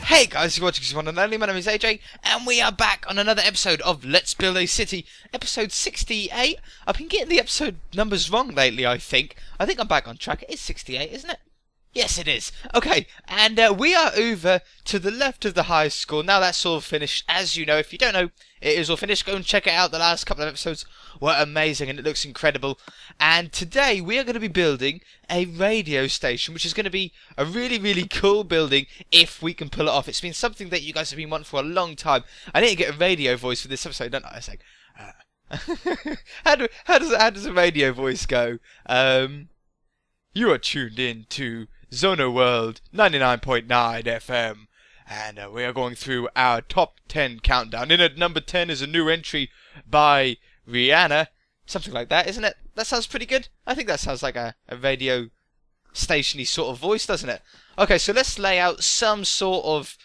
Hey guys, you're watching one and only. My name is AJ, and we are back on another episode of Let's Build a City, episode 68. I've been getting the episode numbers wrong lately, I think. I'm back on track. It's 68, isn't it? Yes, it is. Okay, and we are over to the left of the high school. Now that's all finished. As you know, if you don't know, it is all finished. Go and check it out. The last couple of episodes were amazing and it looks incredible. And today we are going to be building a radio station, which is going to be a really, really cool building if we can pull it off. It's been something that you guys have been wanting for a long time. I need to get a radio voice for this episode, don't I? I say, how does a radio voice go? You are tuned in to Zono World 99.9 FM, and we are going through our top 10 countdown. In at number 10 is a new entry by Rihanna, something like that, isn't it? That sounds pretty good. I think that sounds like a radio stationy sort of voice, doesn't it? Okay, so let's lay out some sort of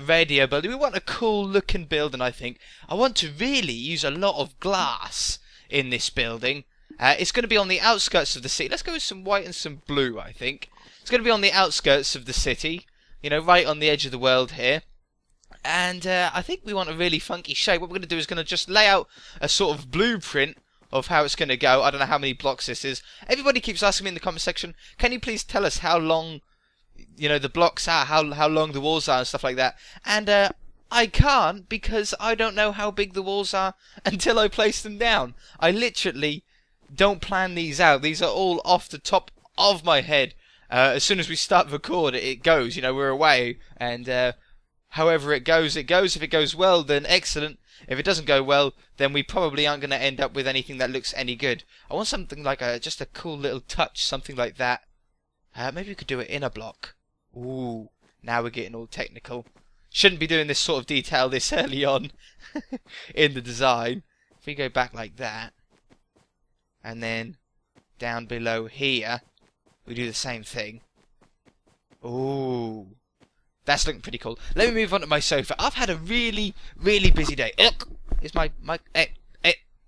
radio building. We want a cool looking building, I think. I want to really use a lot of glass in this building. It's going to be on the outskirts of the city. Let's go with some white and some blue, I think. It's going to be on the outskirts of the city, you know, right on the edge of the world here. And I think we want a really funky shape. What we're going to do is going to just lay out a sort of blueprint of how it's going to go. I don't know how many blocks this is. Everybody keeps asking me in the comment section, can you please tell us how long, you know, the blocks are, how long the walls are and stuff like that. And I can't, because I don't know how big the walls are until I place them down. I literally don't plan these out. These are all off the top of my head. As soon as we start record, it goes. You know, we're away, and however it goes, it goes. If it goes well, then excellent. If it doesn't go well, then we probably aren't going to end up with anything that looks any good. I want something like just a cool little touch, something like that. Maybe we could do it in a block. Ooh, now we're getting all technical. Shouldn't be doing this sort of detail this early on in the design. If we go back like that, and then down below here, we do the same thing. Ooh, that's looking pretty cool. Let me move on to my sofa. I've had a really, really busy day. Look, it's my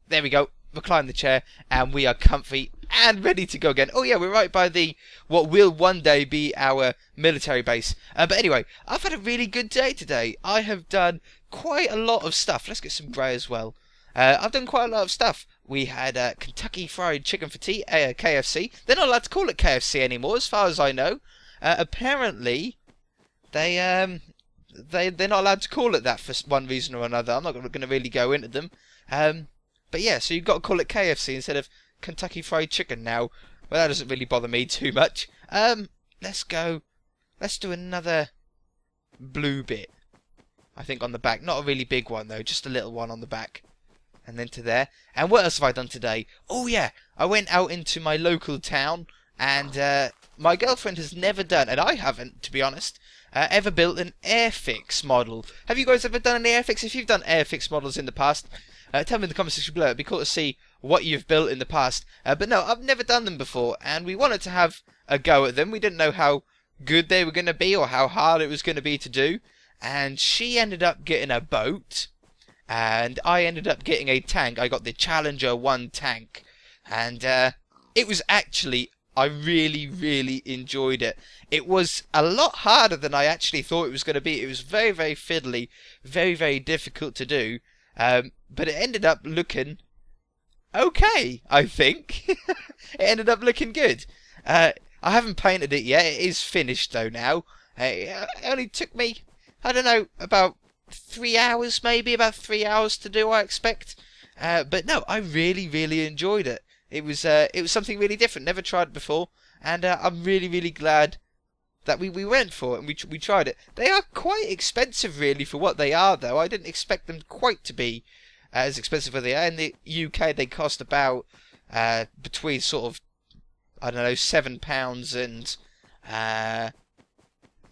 there we go. Recline the chair, and we are comfy and ready to go again. Oh yeah, we're right by the what will one day be our military base. But anyway, I've had a really good day today. I have done quite a lot of stuff. Let's get some grey as well. I've done quite a lot of stuff. We had Kentucky Fried Chicken for tea, KFC. They're not allowed to call it KFC anymore, as far as I know. Apparently, they're not allowed to call it that for one reason or another. I'm not going to really go into them. But yeah, so you've got to call it KFC instead of Kentucky Fried Chicken now. Well, that doesn't really bother me too much. Let's go. Let's do another blue bit. I think on the back. Not a really big one though, just a little one on the back. And then to there. And what else have I done today? Oh yeah, I went out into my local town, and my girlfriend has never done, and I haven't, to be honest, ever built an Airfix model. Have you guys ever done an Airfix? If you've done Airfix models in the past, tell me in the comments section below. It'd be cool to see what you've built in the past. But no, I've never done them before, and we wanted to have a go at them. We didn't know how good they were going to be or how hard it was going to be to do. And she ended up getting a boat, and I ended up getting a tank. I got the Challenger 1 tank, and it was actually, I really, really enjoyed it. It was a lot harder than I actually thought it was going to be. It was very, very fiddly, very, very difficult to do, but it ended up looking okay, I think. It ended up looking good. I haven't painted it yet. It is finished though now. It only took me, I don't know, about 3 hours, maybe about 3 hours to do, I expect. But no, I really, really enjoyed it. It was something really different. Never tried it before, and I'm really, really glad that we went for it and we tried it. They are quite expensive, really, for what they are, though. I didn't expect them quite to be as expensive as they are. In the UK, they cost about between sort of, I don't know, £7 and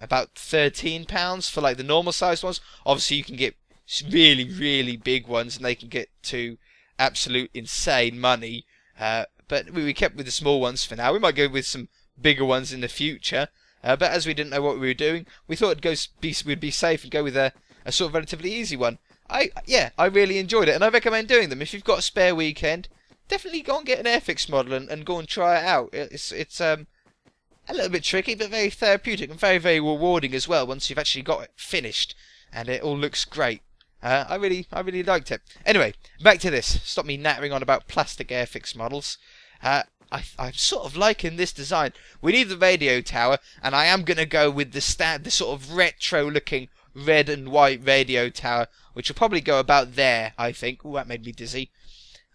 about £13 for like the normal sized ones. Obviously you can get really, really big ones and they can get to absolute insane money, but we kept with the small ones for now. We might go with some bigger ones in the future, but as we didn't know what we were doing, we thought we'd be safe and go with a sort of relatively easy one. I really enjoyed it, and I recommend doing them. If you've got a spare weekend, definitely go and get an Airfix model and go and try it out. a little bit tricky, but very therapeutic and very, very rewarding as well once you've actually got it finished and it all looks great. I really liked it. Anyway, back to this. Stop me nattering on about plastic Airfix models. I'm sort of liking this design. We need the radio tower, and I am going to go with the sort of retro-looking red and white radio tower, which will probably go about there, I think. Ooh, that made me dizzy.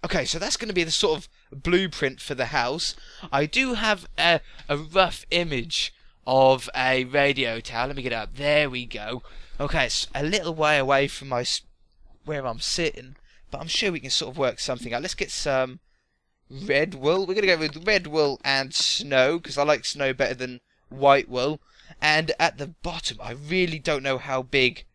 Okay, so that's going to be the sort of blueprint for the house. I do have a rough image of a radio tower. Let me get it up. There we go. Okay, it's a little way away from where I'm sitting, but I'm sure we can sort of work something out. Let's get some red wool. We're going to go with red wool and snow, because I like snow better than white wool. And at the bottom, I really don't know how big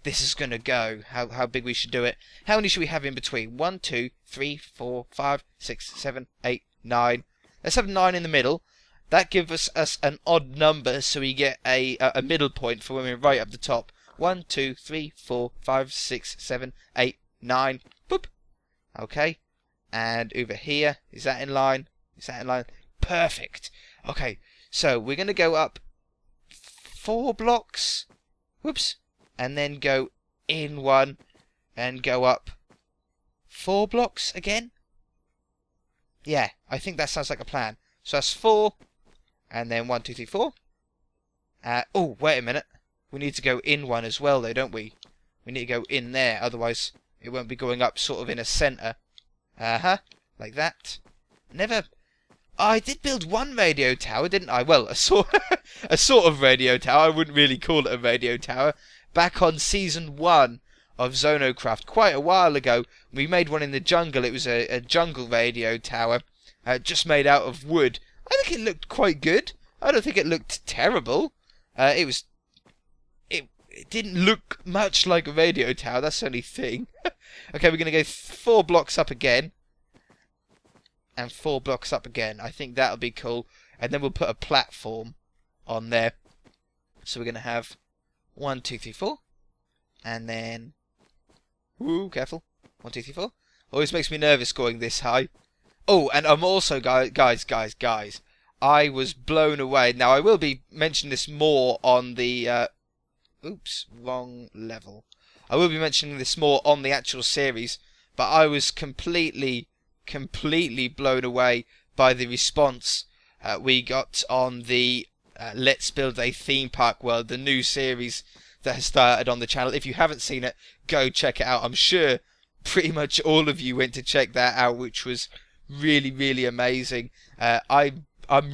this is going to go, how big we should do it. How many should we have in between? 1, 2, 3, 4, 5, 6, 7, 8, 9. Let's have 9 in the middle. That gives us an odd number, so we get a middle point for when we're right up the top. 1, 2, 3, 4, 5, 6, 7, 8, 9. Boop. Okay. And over here, is that in line? Is that in line? Perfect. Okay, so we're going to go up 4 blocks. Whoops. And then go in 1 and go up 4 blocks again. Yeah, I think that sounds like a plan. So that's 4, and then 1, 2, 3, 4. Oh, wait a minute. We need to go in 1 as well, though, don't we? We need to go in there, otherwise it won't be going up sort of in a centre. Like that. Never. Oh, I did build 1 radio tower, didn't I? Well, a sort of radio tower. I wouldn't really call it a radio tower. Back on season 1 of Zonocraft, quite a while ago, we made one in the jungle. It was a jungle radio tower, just made out of wood. I think it looked quite good. I don't think it looked terrible. It didn't look much like a radio tower. That's the only thing. Okay, we're going to go 4 blocks up again. And 4 blocks up again. I think that'll be cool. And then we'll put a platform on there. So we're going to have 1, 2, 3, 4. And then... Ooh, careful. 1, 2, 3, 4. Always makes me nervous going this high. Oh, and I'm also, guys. I was blown away. Now, I will be mentioning this more on the... Oops, wrong level. I will be mentioning this more on the actual series, but I was completely blown away by the response we got on the Let's Build a Theme Park World, the new series that has started on the channel. If you haven't seen it, go check it out. I'm sure pretty much all of you went to check that out, which was really amazing. I'm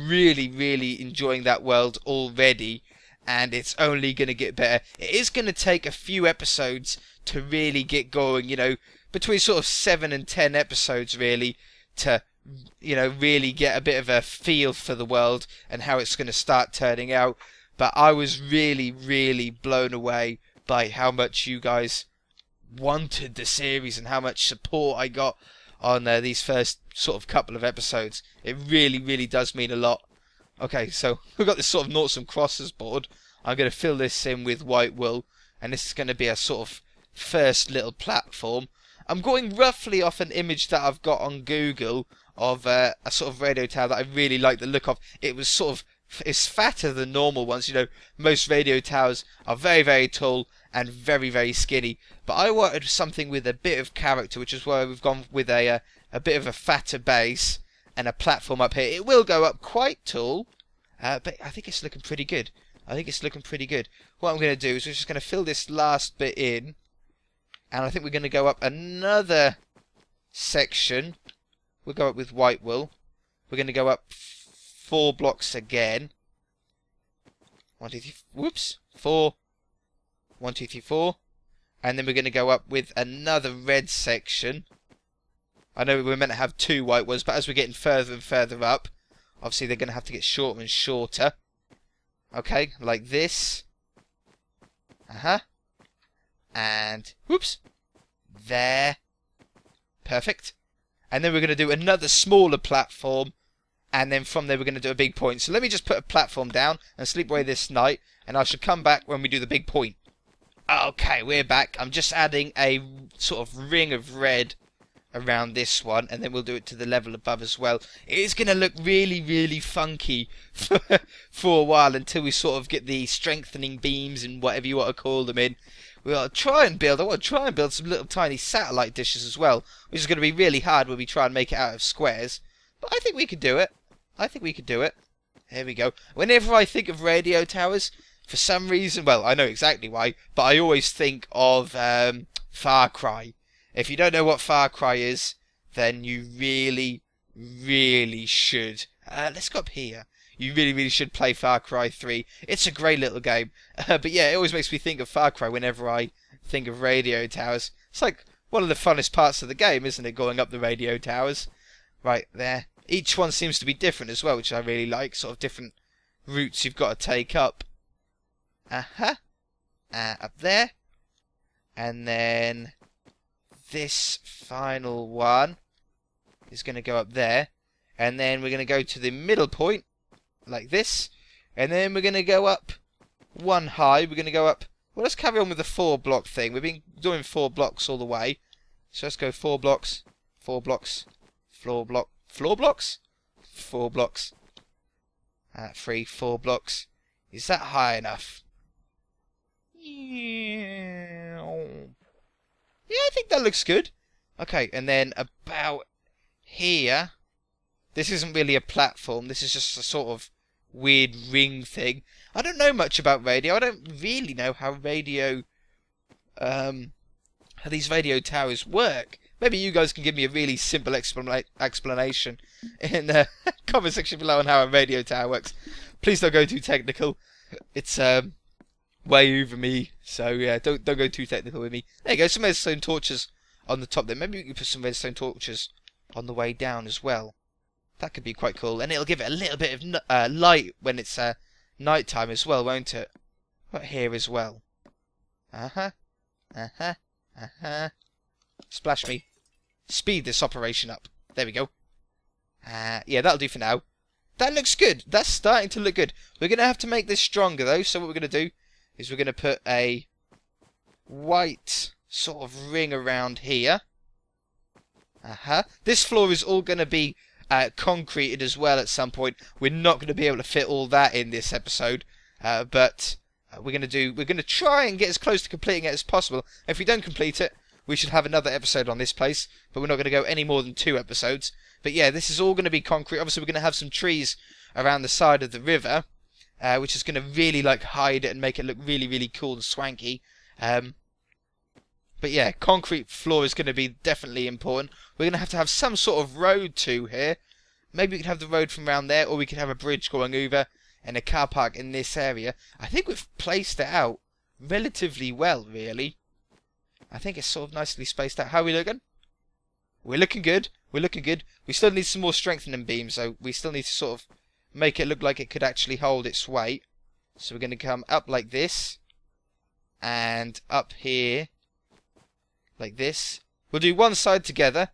really enjoying that world already, and it's only going to get better. It is going to take a few episodes to really get going, you know, between sort of 7 and 10 episodes really, to, you know, really get a bit of a feel for the world and how it's going to start turning out. But I was really blown away by how much you guys wanted the series and how much support I got on these first sort of couple of episodes. It really does mean a lot. Okay, so we've got this sort of noughts and crosses board. I'm going to fill this in with white wool, and this is going to be a sort of first little platform. I'm going roughly off an image that I've got on Google of a sort of radio tower that I really like the look of. It was sort of, it's fatter than normal ones. You know, most radio towers are very tall and very skinny. But I wanted something with a bit of character, which is why we've gone with a bit of a fatter base and a platform up here. It will go up quite tall, but I think it's looking pretty good. What I'm going to do is we're just going to fill this last bit in, and I think we're going to go up another section. We'll go up with white wool. We're going to go up 4 blocks again. 1, 2, 3, whoops, 4. 1, 2, 3, 4. And then we're going to go up with another red section. I know we're meant to have 2 white ones, but as we're getting further and further up, obviously they're going to have to get shorter and shorter. Okay, like this. And, whoops, there. Perfect. And then we're going to do another smaller platform, and then from there we're going to do a big point. So let me just put a platform down and sleep away this night, and I should come back when we do the big point. Okay, we're back. I'm just adding a sort of ring of red around this one, and then we'll do it to the level above as well. It is going to look really, really funky for a while until we sort of get the strengthening beams and whatever you want to call them in. I want to try and build some little tiny satellite dishes as well, which is going to be really hard when we try and make it out of squares. But I think we could do it. There we go. Whenever I think of radio towers, for some reason, well, I know exactly why, but I always think of Far Cry. If you don't know what Far Cry is, then you really, really should. Let's go up here. You really, really should play Far Cry 3. It's a great little game. But yeah, it always makes me think of Far Cry whenever I think of radio towers. It's like one of the funnest parts of the game, isn't it? Going up the radio towers. Right, there. Each one seems to be different as well, which I really like. Sort of different routes you've got to take up. Up there. And then this final one is going to go up there. And then we're going to go to the middle point, like this. And then we're going to go up one high. We're going to go up... Well, let's carry on with the 4-block thing. We've been doing 4 blocks all the way. So let's go 4 blocks, 4 blocks, 4 blocks. 4 blocks. 3, 4 blocks. Is that high enough? Yeah, I think that looks good. Okay, and then about here... This isn't really a platform. This is just a sort of weird ring thing. I don't know much about radio. I don't really know how radio... how these radio towers work. Maybe you guys can give me a really simple explanation in the comment section below on how a radio tower works. Please don't go too technical. It's way over me. So yeah, don't go too technical with me. There you go, some redstone torches on the top there. Maybe we can put some redstone torches on the way down as well. That could be quite cool, and it'll give it a little bit of light when it's night time as well, won't it? Right here as well. Splash me. Speed this operation up. There we go. Yeah, that'll do for now. That looks good. That's starting to look good. We're going to have to make this stronger, though. So what we're going to do is we're going to put a white sort of ring around here. This floor is all going to be concreted as well at some point. We're not going to be able to fit all that in this episode. But we're going to try and get as close to completing it as possible. If we don't complete it, we should have another episode on this place, but we're not going to go any more than 2 episodes. But yeah, this is all going to be concrete. Obviously, we're going to have some trees around the side of the river, which is going to really like hide it and make it look really, really cool and swanky. But yeah, concrete floor is going to be definitely important. We're going to have some sort of road to here. Maybe we could have the road from around there, or we could have a bridge going over and a car park in this area. I think we've placed it out relatively well, really. I think it's sort of nicely spaced out. How are we looking? We're looking good. We're looking good. We still need some more strengthening beams, so we still need to sort of make it look like it could actually hold its weight. So we're going to come up like this. And up here. Like this. We'll do one side together.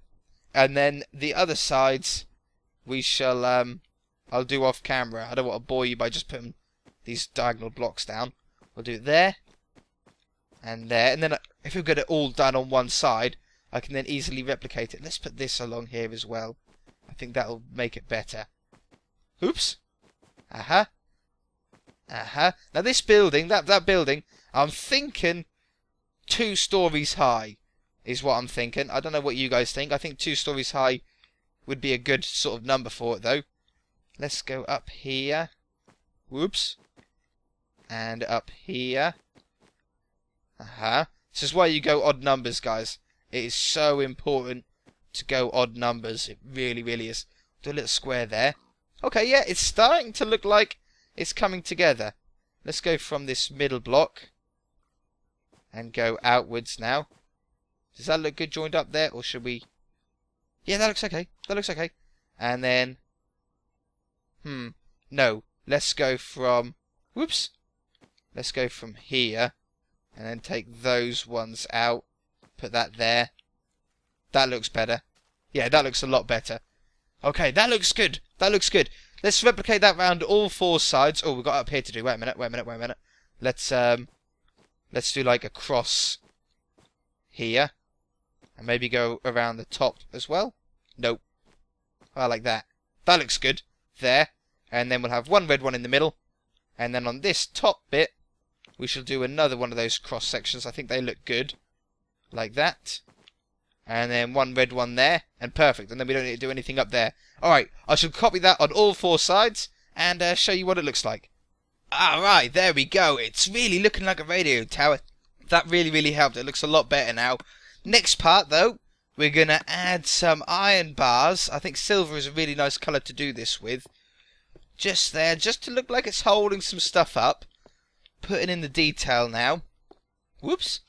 And then the other sides we shall, I'll do off camera. I don't want to bore you by just putting these diagonal blocks down. We'll do it there. And there. And then if we've got it all done on one side, I can then easily replicate it. Let's put this along here as well. I think that'll make it better. Oops. Now this building, that building, I'm thinking 2 stories high is what I'm thinking. I don't know what you guys think. I think 2 stories high would be a good sort of number for it, though. Let's go up here. Whoops. And up here. This is why you go odd numbers, guys. It is so important to go odd numbers. It really, really is. Do a little square there. Okay, yeah, it's starting to look like it's coming together. Let's go from this middle block and go outwards now. Does that look good joined up there, or should we... Yeah, that looks okay. That looks okay. And then... No. Let's go from... Whoops. Let's go from here. And then take those ones out. Put that there. That looks better. Yeah, that looks a lot better. Okay, that looks good. That looks good. Let's replicate that round all 4 sides. Oh, we've got up here to do. Wait a minute. Let's do like a cross here. And maybe go around the top as well. Nope. I like that. That looks good. There. And then we'll have one red one in the middle. And then on this top bit, we shall do another one of those cross sections. I think they look good. Like that. And then one red one there. And perfect. And then we don't need to do anything up there. Alright, I shall copy that on all four sides and show you what it looks like. Alright, there we go. It's really looking like a radio tower. That really helped. It looks a lot better now. Next part, though, we're going to add some iron bars. I think silver is a really nice colour to do this with. Just there, just to look like it's holding some stuff up. Putting in the detail now. Whoops.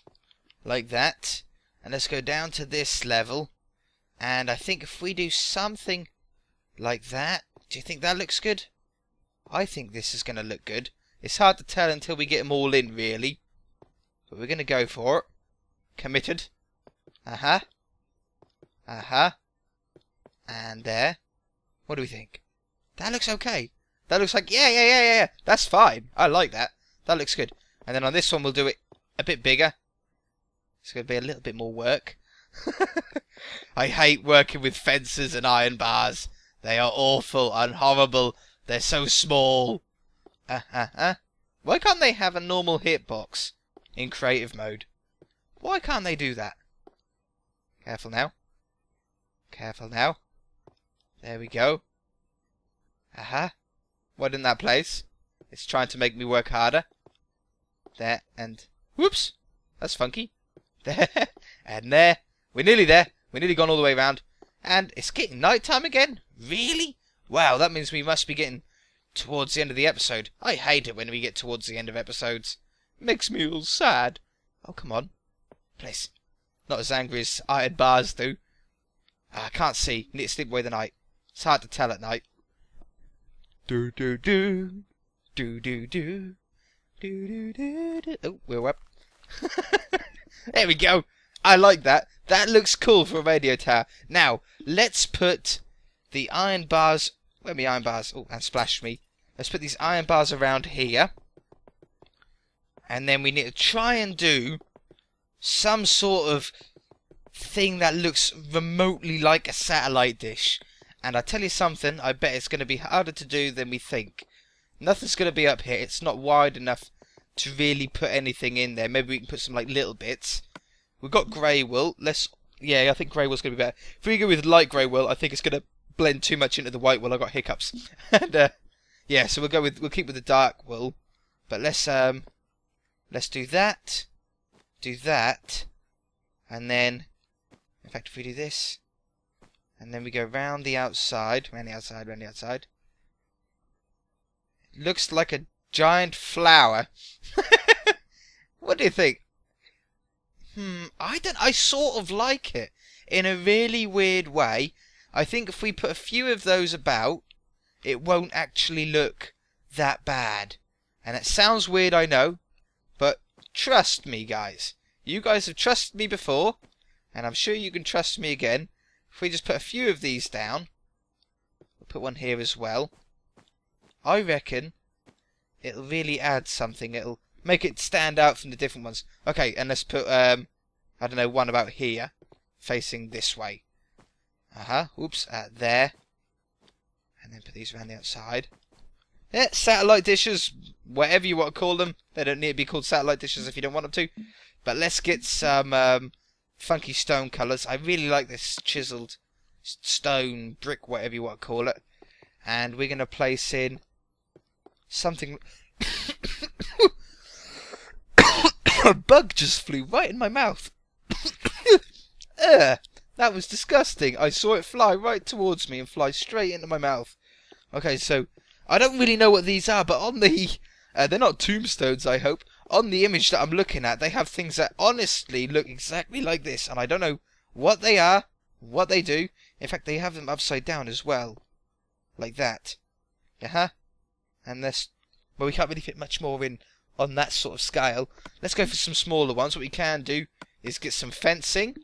Like that. And let's go down to this level. And I think if we do something like that, do you think that looks good? I think this is going to look good. It's hard to tell until we get them all in, really. But we're going to go for it. Committed. Uh-huh. Uh-huh. And there. What do we think? That looks okay. That looks like, yeah. That's fine. I like that. That looks good. And then on this one, we'll do it a bit bigger. It's going to be a little bit more work. I hate working with fences and iron bars. They are awful and horrible. They're so small. Why can't they have a normal hitbox in creative mode? Why can't they do that? Careful now. Careful now. There we go. Why didn't that place? It's trying to make me work harder. There and... Whoops! That's funky. There and there. We're nearly there. We're nearly gone all the way around. And it's getting night time again? Really? Wow, that means we must be getting towards the end of the episode. I hate it when we get towards the end of episodes. Makes me all sad. Oh, come on. Please. Not as angry as iron bars do. I can't see. Need to sleep away the night. It's hard to tell at night. Do. Oh, we're up. There we go. I like that. That looks cool for a radio tower. Now, let's put the iron bars... Where are my iron bars? Oh, and splash me. Let's put these iron bars around here. And then we need to try and do some sort of thing that looks remotely like a satellite dish. And I tell you something, I bet it's going to be harder to do than we think. Nothing's going to be up here. It's not wide enough to really put anything in there. Maybe we can put some like little bits. We've got grey wool. Yeah, I think grey wool's going to be better. If we go with light grey wool, I think it's going to blend too much into the white wool. I got hiccups. And yeah, so we'll keep with the dark wool. But let's do that. Do that. And then, in fact, if we do this, and then we go round the outside, round the outside. It looks like a giant flower. What do you think? I sort of like it in a really weird way. I think if we put a few of those about, it won't actually look that bad. And it sounds weird, I know, but trust me, guys. You guys have trusted me before, and I'm sure you can trust me again. If we just put a few of these down, we'll put one here as well. I reckon it'll really add something. It'll make it stand out from the different ones. Okay, and let's put, I don't know, one about here, facing this way. Oops, there. And then put these around the outside. Yeah, satellite dishes, whatever you want to call them. They don't need to be called satellite dishes if you don't want them to. But let's get some funky stone colours. I really like this chiseled stone, brick, whatever you want to call it. And we're going to place in something... A bug just flew right in my mouth. That was disgusting. I saw it fly right towards me and fly straight into my mouth. Okay, so I don't really know what these are, but on the... they're not tombstones, I hope. On the image that I'm looking at, they have things that honestly look exactly like this. And I don't know what they are, what they do. In fact, they have them upside down as well. Like that. And this... Well, we can't really fit much more in on that sort of scale. Let's go for some smaller ones. What we can do is get some fencing,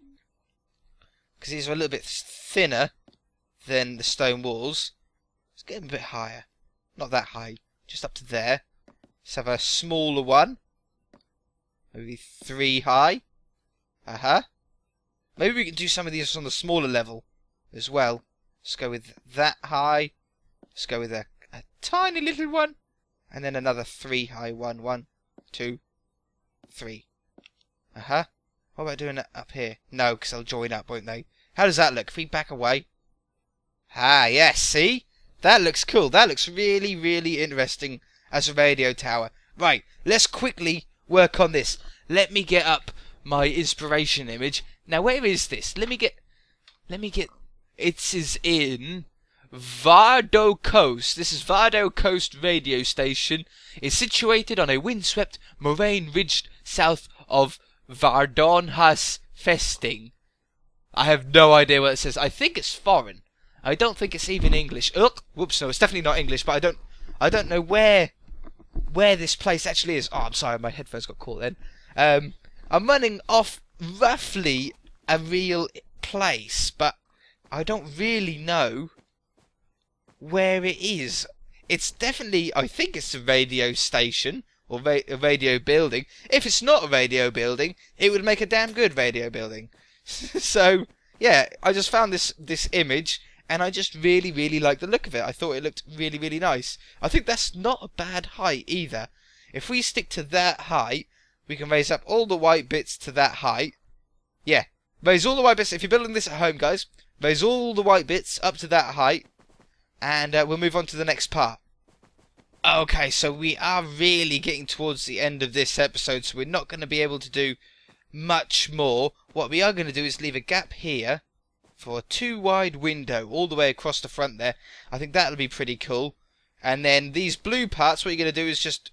because these are a little bit thinner than the stone walls. Let's get them a bit higher. Not that high, just up to there. Let's have a smaller one. Maybe 3 high. Maybe we can do some of these on the smaller level as well. Let's go with that high. Let's go with a tiny little one. And then another 3 high one. 1, 2, 3. What about doing it up here? No, because they'll join up, won't they? How does that look? If we back away. Yes, see? That looks cool. That looks really, really interesting as a radio tower. Right, let's quickly work on this. Let me get up my inspiration image. Now, where is this? Let me get... It is in Vardo Coast. This is Vardo Coast radio station. It's situated on a windswept moraine ridge south of Vardonhas Festing. I have no idea what it says. I think it's foreign. I don't think it's even English. Whoops, no, it's definitely not English, but I don't know where this place actually is. Oh, I'm sorry, my headphones got caught then. I'm running off roughly a real place, but I don't really know where it is. It's definitely, I think it's a radio station or a radio building. If it's not a radio building, it would make a damn good radio building. So, yeah, I just found this image, and I just really, really like the look of it. I thought it looked really, really nice. I think that's not a bad height either. If we stick to that height, we can raise up all the white bits to that height. Yeah, raise all the white bits. If you're building this at home, guys, raise all the white bits up to that height, and we'll move on to the next part. Okay, so we are really getting towards the end of this episode, so we're not going to be able to do much more. What we are going to do is leave a gap here for a 2-wide window all the way across the front there. I think that'll be pretty cool. And then these blue parts, what you're going to do is just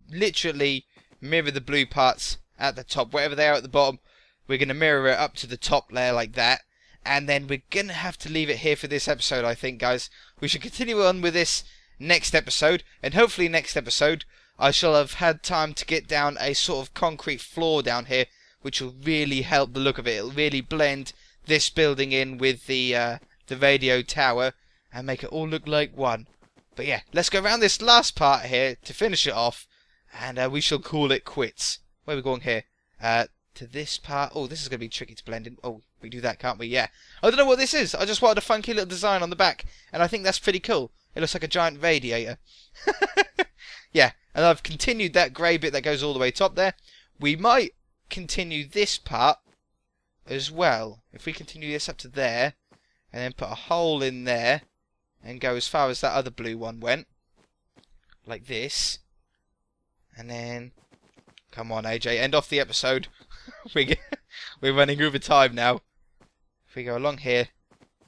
literally mirror the blue parts at the top. Wherever they are at the bottom, we're going to mirror it up to the top layer like that. And then we're going to have to leave it here for this episode, I think, guys. We should continue on with this next episode. And hopefully next episode, I shall have had time to get down a sort of concrete floor down here, which will really help the look of it. It'll really blend this building in with the radio tower and make it all look like one. But yeah, let's go around this last part here to finish it off, and we shall call it quits. Where are we going here? To this part. Oh, this is going to be tricky to blend in. Oh, we do that, can't we? Yeah. I don't know what this is. I just wanted a funky little design on the back, and I think that's pretty cool. It looks like a giant radiator. Yeah, and I've continued that grey bit that goes all the way top there. We might continue this part as well. If we continue this up to there, and then put a hole in there, and go as far as that other blue one went, like this, and then, come on AJ, end off the episode. We're running over time now. If we go along here,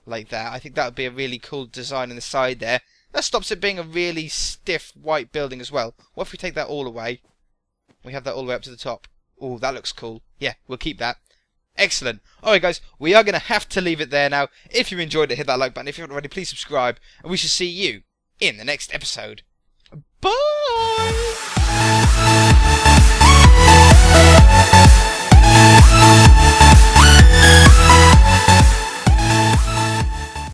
like that, I think that would be a really cool design on the side there. That stops it being a really stiff white building as well. What if we take that all away? We have that all the way up to the top. Oh, that looks cool. Yeah, we'll keep that. Excellent. Alright guys, we are going to have to leave it there now. If you enjoyed it, hit that like button. If you haven't already, please subscribe. And we shall see you in the next episode. Bye!